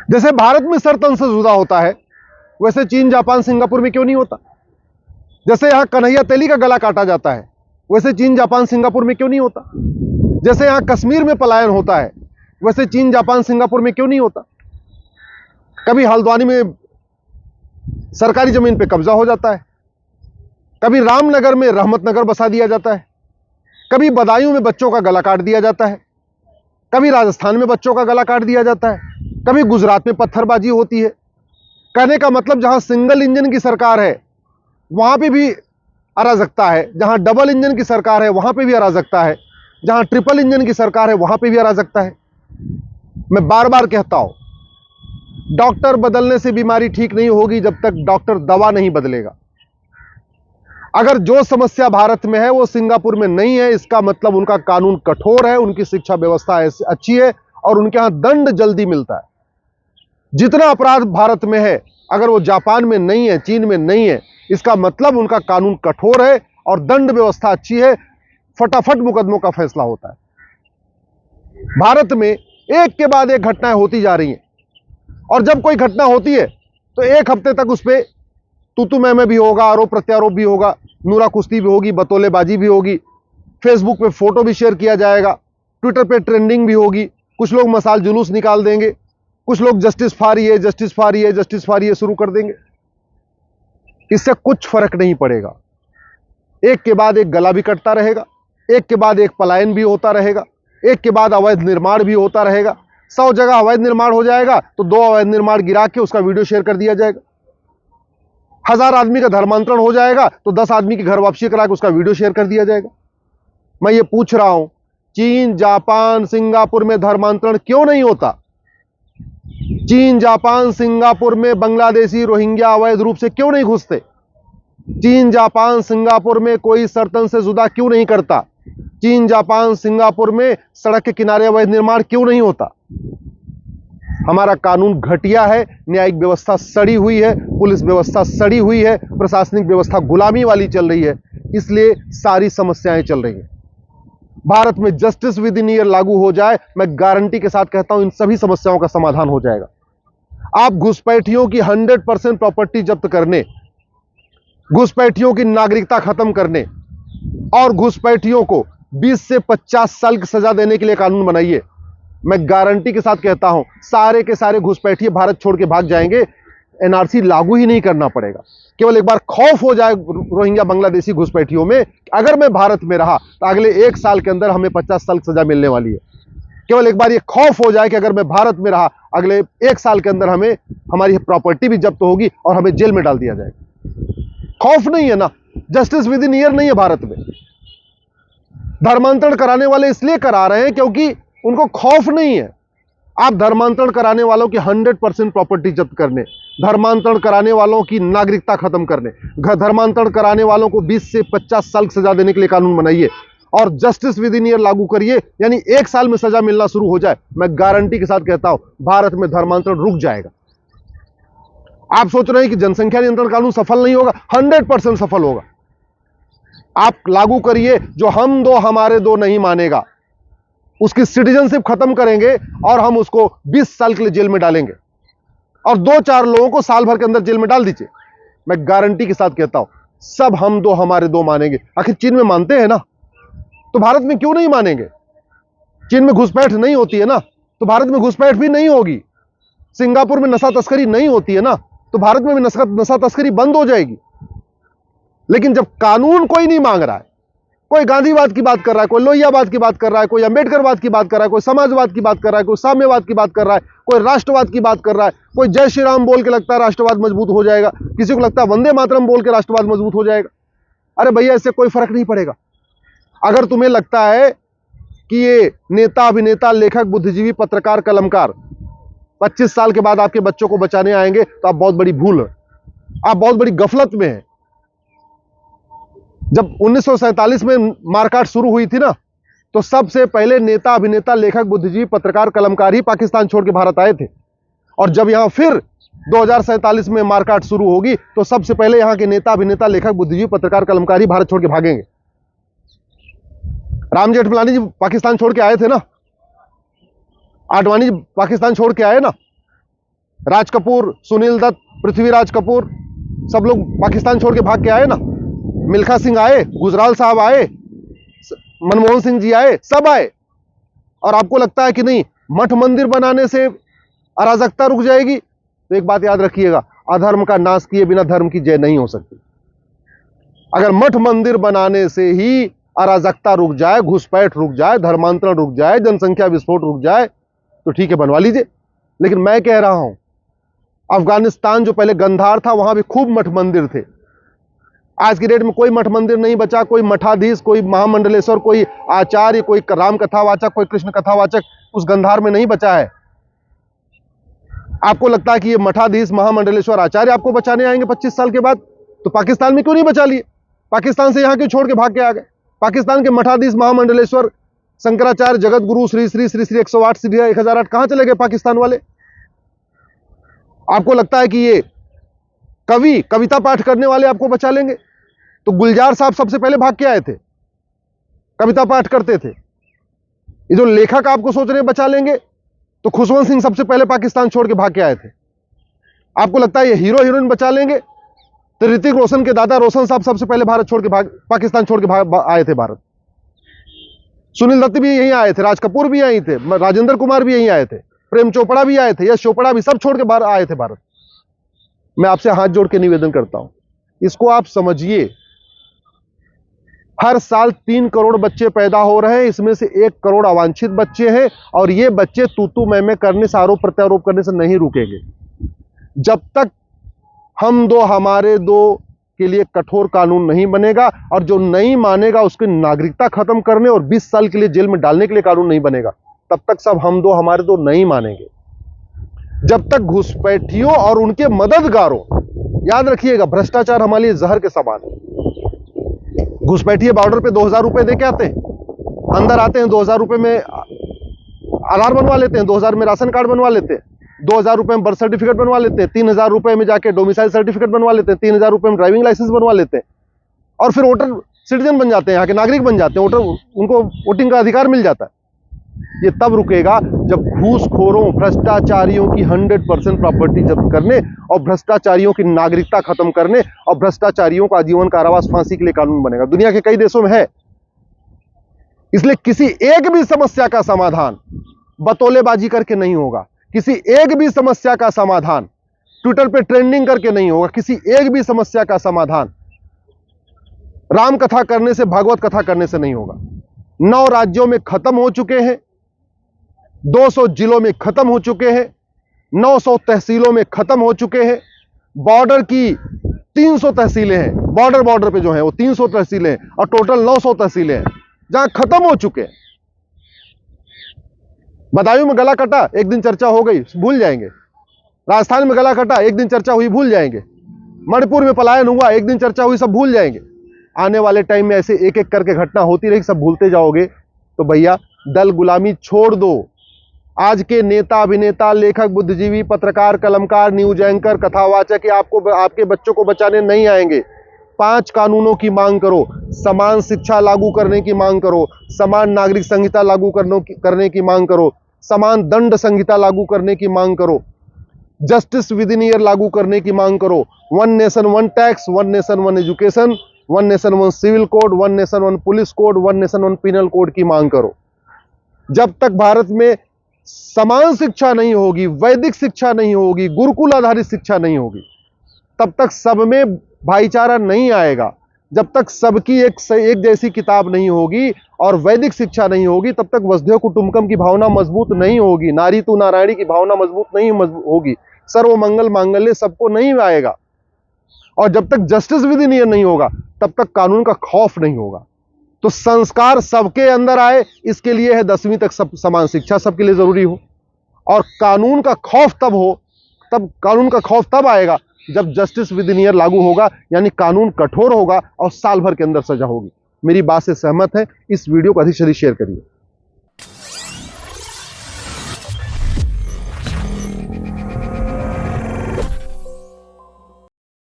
जैसे भारत में सरतन से जुदा होता है, वैसे चीन, जापान, सिंगापुर में क्यों नहीं होता? जैसे यहां कन्हैया तेली का गला काटा जाता है, वैसे चीन, जापान, सिंगापुर में क्यों नहीं होता? जैसे यहां कश्मीर में पलायन होता है, वैसे चीन, जापान, सिंगापुर में क्यों नहीं होता? कभी हल्द्वानी में सरकारी जमीन पे कब्जा हो जाता है, कभी रामनगर में रहमतनगर बसा दिया जाता है, कभी बदायूं में बच्चों का गला काट दिया जाता है, कभी राजस्थान में बच्चों का गला काट दिया जाता है, कभी गुजरात में पत्थरबाजी होती है। कहने का मतलब जहां सिंगल इंजन की सरकार है वहां पे भी अराजकता है, जहां डबल इंजन की सरकार है वहां पे भी अराजकता है, जहां ट्रिपल इंजन की सरकार है वहां पे भी अराजकता है। मैं बार बार कहता हूं, डॉक्टर बदलने से बीमारी ठीक नहीं होगी जब तक डॉक्टर दवा नहीं बदलेगा। अगर जो समस्या भारत में है वो सिंगापुर में नहीं है, इसका मतलब उनका कानून कठोर है, उनकी शिक्षा व्यवस्था अच्छी है और उनके यहां दंड जल्दी मिलता है। जितना अपराध भारत में है, अगर वो जापान में नहीं है, चीन में नहीं है, इसका मतलब उनका कानून कठोर है और दंड व्यवस्था अच्छी है, फटाफट मुकदमों का फैसला होता है। भारत में एक के बाद एक घटनाएं होती जा रही हैं और जब कोई घटना होती है तो एक हफ्ते तक उस पर तू मैं भी होगा, आरोप प्रत्यारोप भी होगा, नूरा कुश्ती भी होगी, बतौलेबाजी भी होगी, फेसबुक पे फोटो भी शेयर किया जाएगा, ट्विटर पे ट्रेंडिंग भी होगी, कुछ लोग मसाल जुलूस निकाल देंगे, कुछ लोग जस्टिस फॉर ये, जस्टिस फॉर ये, जस्टिस फॉर ये शुरू कर देंगे। इससे कुछ फर्क नहीं पड़ेगा। एक के बाद एक गला भी कटता रहेगा, एक के बाद एक पलायन भी होता रहेगा, एक के बाद अवैध निर्माण भी होता रहेगा। 100 जगह अवैध निर्माण हो जाएगा तो 2 अवैध निर्माण गिरा के उसका वीडियो शेयर कर दिया जाएगा। 1000 आदमी का धर्मांतरण हो जाएगा तो 10 आदमी की घर वापसी करा के उसका वीडियो शेयर कर दिया जाएगा। मैं ये पूछ रहा हूं, चीन, जापान, सिंगापुर में धर्मांतरण क्यों नहीं होता? चीन, जापान, सिंगापुर में बांग्लादेशी रोहिंग्या अवैध रूप से क्यों नहीं घुसते? चीन, जापान, सिंगापुर में कोई सरतन से जुदा क्यों नहीं करता? चीन, जापान, सिंगापुर में सड़क के किनारे अवैध निर्माण क्यों नहीं होता? हमारा कानून घटिया है, न्यायिक व्यवस्था सड़ी हुई है, पुलिस व्यवस्था सड़ी हुई है, प्रशासनिक व्यवस्था गुलामी वाली चल रही है, इसलिए सारी समस्याएं चल रही हैं। भारत में जस्टिस विद इन ईयर लागू हो जाए, मैं गारंटी के साथ कहता हूं इन सभी समस्याओं का समाधान हो जाएगा। आप घुसपैठियों की 100% प्रॉपर्टी जब्त करने, घुसपैठियों की नागरिकता खत्म करने और घुसपैठियों को 20 से 50 साल की सजा देने के लिए कानून बनाइए। मैं गारंटी के साथ कहता हूं सारे के सारे घुसपैठिए भारत छोड़ के भाग जाएंगे, एनआरसी लागू ही नहीं करना पड़ेगा। केवल एक बार खौफ हो जाए रोहिंग्या बांग्लादेशी घुसपैठियों में, अगर मैं भारत में रहा तो अगले 1 साल के अंदर हमें 50 साल की सजा मिलने वाली है। केवल एक बार ये खौफ हो जाए कि अगर मैं भारत में रहा अगले 1 साल के अंदर हमें हमारी प्रॉपर्टी भी जब्त होगी और हमें जेल में डाल दिया जाएगा। खौफ नहीं है ना, जस्टिस विद इन ईयर नहीं है भारत में। धर्मांतरण कराने वाले इसलिए करा रहे हैं क्योंकि उनको खौफ नहीं है। आप धर्मांतरण कराने वालों की 100% प्रॉपर्टी जब्त करने, धर्मांतरण कराने वालों की नागरिकता खत्म करने, धर्मांतरण कराने वालों को 20 से 50 साल की सजा देने के लिए कानून बनाइए और जस्टिस विद इन ईयर लागू करिए, यानी 1 साल में सजा मिलना शुरू हो जाए। मैं गारंटी के साथ कहता हूं भारत में धर्मांतरण रुक जाएगा। आप सोच रहे हैं कि जनसंख्या नियंत्रण कानून सफल नहीं होगा, 100% सफल होगा। आप लागू करिए, जो हम दो हमारे दो नहीं मानेगा उसकी सिटीजनशिप खत्म करेंगे और हम उसको 20 साल के लिए जेल में डालेंगे और 2-4 लोगों को साल भर के अंदर जेल में डाल दीजिए। मैं गारंटी के साथ कहता हूं सब हम दो हमारे दो मानेंगे। आखिर चीन में मानते हैं ना, तो भारत में क्यों नहीं मानेंगे? चीन में घुसपैठ नहीं होती है ना, तो भारत में घुसपैठ भी नहीं होगी। सिंगापुर में नशा तस्करी नहीं होती है ना, तो भारत में भी नशा तस्करी बंद हो जाएगी। लेकिन जब कानून कोई नहीं मांग रहा है, कोई गांधीवाद की बात कर रहा है, कोई लोहियावाद की बात कर रहा है, कोई अंबेडकरवाद की बात कर रहा है, कोई समाजवाद की बात कर रहा है, कोई साम्यवाद की बात कर रहा है, कोई राष्ट्रवाद की बात कर रहा है, कोई जय श्री राम बोल के लगता है राष्ट्रवाद मजबूत हो जाएगा, किसी को लगता है वंदे मातरम बोल के राष्ट्रवाद मजबूत हो जाएगा। अरे भैया, इससे कोई फर्क नहीं पड़ेगा। अगर तुम्हें लगता है कि ये नेता, अभिनेता, लेखक, बुद्धिजीवी, पत्रकार, कलमकार 25 साल के बाद आपके बच्चों को बचाने आएंगे तो आप बहुत बड़ी भूल है, आप बहुत बड़ी गफलत में हैं। जब 1947 में मारकाट शुरू हुई थी ना, तो सबसे पहले नेता, अभिनेता, लेखक, बुद्धिजीवी, पत्रकार, कलमकार ही पाकिस्तान छोड़ के भारत आए थे। और जब यहां फिर 2047 में मारकाट शुरू होगी तो सबसे पहले यहां के नेता, अभिनेता, लेखक, बुद्धिजीवी, पत्रकार, कलमकार ही भारत छोड़ के भागेंगे। राम जेठमलानी जी पाकिस्तान छोड़ के आए थे ना, आडवाणी जी पाकिस्तान छोड़ के आए ना, राज कपूर, सुनील दत्त, पृथ्वीराज कपूर, सब लोग पाकिस्तान छोड़ के भाग के आए ना। मिल्खा सिंह आए, गुजराल साहब आए, मनमोहन सिंह जी आए, सब आए। और आपको लगता है कि नहीं, मठ मंदिर बनाने से अराजकता रुक जाएगी? तो एक बात याद रखिएगा, अधर्म का नाश किए बिना धर्म की जय नहीं हो सकती। अगर मठ मंदिर बनाने से ही अराजकता रुक जाए, घुसपैठ रुक जाए, धर्मांतरण रुक जाए, जनसंख्या विस्फोट रुक जाए, तो ठीक है, बनवा लीजिए। लेकिन मैं कह रहा हूं, अफगानिस्तान जो पहले गंधार था, वहां भी खूब मठ मंदिर थे। आज की डेट में कोई मठ मंदिर नहीं बचा, कोई मठाधीश, कोई महामंडलेश्वर, कोई आचार्य, कोई राम कथावाचक, कोई कृष्ण कथावाचक उस गंधार में नहीं बचा है। आपको लगता है कि ये मठाधीश, महामंडलेश्वर, आचार्य आपको बचाने आएंगे 25 साल के बाद? तो पाकिस्तान में क्यों नहीं बचा लिए? पाकिस्तान से यहां क्यों छोड़ के भाग के आ गए? पाकिस्तान के मठाधीश, महामंडलेश्वर, शंकराचार्य, जगत गुरु, श्री श्री श्री श्री 108 श्री 1008 कहां चले गए पाकिस्तान वाले? आपको लगता है कि ये कवि, कविता पाठ करने वाले आपको बचा लेंगे? तो गुलजार साहब सबसे पहले भाग के आए थे, कविता पाठ करते थे। ये जो लेखक आपको सोच रहे बचा लेंगे, तो खुशवंत सिंह सबसे पहले पाकिस्तान छोड़ के भाग के आए थे। आपको लगता है ये हीरो हीरोइन बचा लेंगे? तो ऋतिक रोशन के दादा रोशन साहब सबसे पहले भारत छोड़ के पाकिस्तान छोड़ के आए थे भारत। सुनील दत्त भी यहीं आए थे, राज कपूर भी यहीं थे, राजेंद्र कुमार भी यहीं आए थे, प्रेम चोपड़ा भी आए थे, यश चोपड़ा भी, सब छोड़ के बाहर आए थे भारत। मैं आपसे हाथ जोड़ के निवेदन करता हूं, इसको आप समझिए। हर साल 3 करोड़ बच्चे पैदा हो रहे हैं, इसमें से 1 करोड़ अवांछित बच्चे हैं, और ये बच्चे तू मैं करने से, आरोप प्रत्यारोप करने से नहीं रुकेंगे। जब तक हम दो हमारे दो के लिए कठोर कानून नहीं बनेगा, और जो नहीं मानेगा उसकी नागरिकता खत्म करने और 20 साल के लिए जेल में डालने के लिए कानून नहीं बनेगा, तब तक सब हम दो हमारे दो नहीं मानेंगे। जब तक घुसपैठियों और उनके मददगारों, याद रखिएगा, भ्रष्टाचार हमारे लिए जहर के समान है। घुसपैठिए बॉर्डर पे 2000 रुपए दे के आते हैं, अंदर आते हैं, 2000 रुपए में आधार बनवा लेते हैं, 2000 में राशन कार्ड बनवा लेते हैं, 2000 रुपए में बर्थ सर्टिफिकेट बनवा लेते हैं, 3000 रुपए में जाके डोमिसाइल सर्टिफिकेट बनवा लेते हैं, 3000 रुपए में ड्राइविंग लाइसेंस बनवा लेते हैं, और फिर वोटर सिटीजन बन जाते हैं, यहाँ के नागरिक बन जाते हैं, उनको वोटिंग का अधिकार मिल जाता है। ये तब रुकेगा जब घूसखोरों, भ्रष्टाचारियों की 100% प्रॉपर्टी जब्त करने, और भ्रष्टाचारियों की नागरिकता खत्म करने, और भ्रष्टाचारियों का आजीवन कारावास, फांसी के लिए कानून बनेगा। दुनिया के कई देशों में है। इसलिए किसी एक भी समस्या का समाधान बतौलेबाजी करके नहीं होगा, किसी एक भी समस्या का समाधान ट्विटर पे ट्रेंडिंग करके नहीं होगा, किसी एक भी समस्या का समाधान राम कथा करने से, भागवत कथा करने से नहीं होगा। 9 राज्यों में खत्म हो चुके हैं, 200 जिलों में खत्म हो चुके हैं, 900 तहसीलों में खत्म हो चुके हैं, बॉर्डर की 300 तहसीलें हैं, बॉर्डर पे जो है वो 300 तहसीलें हैं, और टोटल 900 तहसीलें हैं जहां खत्म हो चुके हैं। बदायूं में गला कटा, एक दिन चर्चा हो गई, भूल जाएंगे। राजस्थान में गला कटा, एक दिन चर्चा हुई, भूल जाएंगे। मणिपुर में पलायन हुआ, एक दिन चर्चा हुई, सब भूल जाएंगे। आने वाले टाइम में ऐसे एक एक करके घटना होती रही, सब भूलते जाओगे, तो भैया दल गुलामी छोड़ दो। आज के नेता, अभिनेता, लेखक, बुद्धिजीवी, पत्रकार, कलमकार, न्यूज एंकर, कथावाचक आपको, आपके बच्चों को बचाने नहीं आएंगे। 5 कानूनों की मांग करो, समान शिक्षा लागू करने की मांग करो, समान नागरिक संहिता लागू करने की मांग करो, समान दंड संहिता लागू करने की मांग करो, जस्टिस विद इन ईयर लागू करने की मांग करो, 1 nation 1 tax, 1 nation 1 education, 1 nation 1 civil code, 1 nation 1 police code, 1 nation 1 penal code की मांग करो। जब तक भारत में समान शिक्षा नहीं होगी, वैदिक शिक्षा नहीं होगी, गुरुकुल आधारित शिक्षा नहीं होगी, तब तक सब में भाईचारा नहीं आएगा। जब तक सबकी एक जैसी किताब नहीं होगी और वैदिक शिक्षा नहीं होगी, तब तक वसुधैव कुटुंबकम की भावना मजबूत नहीं होगी, नारी तू नारायणी की भावना मजबूत नहीं होगी, सर्व मंगल मांगल्य सबको नहीं आएगा। और जब तक जस्टिस विद इन ईयर नहीं होगा, तब तक कानून का खौफ नहीं होगा। तो संस्कार सबके अंदर आए, इसके लिए है 10वीं तक सब समान शिक्षा सबके लिए जरूरी हो। और कानून का खौफ तब हो, तब कानून का खौफ तब आएगा जब जस्टिस विद इन ईयर लागू होगा, यानी कानून कठोर होगा और साल भर के अंदर सजा होगी। मेरी बात से सहमत है? इस वीडियो को अधिक से अधिक शेयर करिए।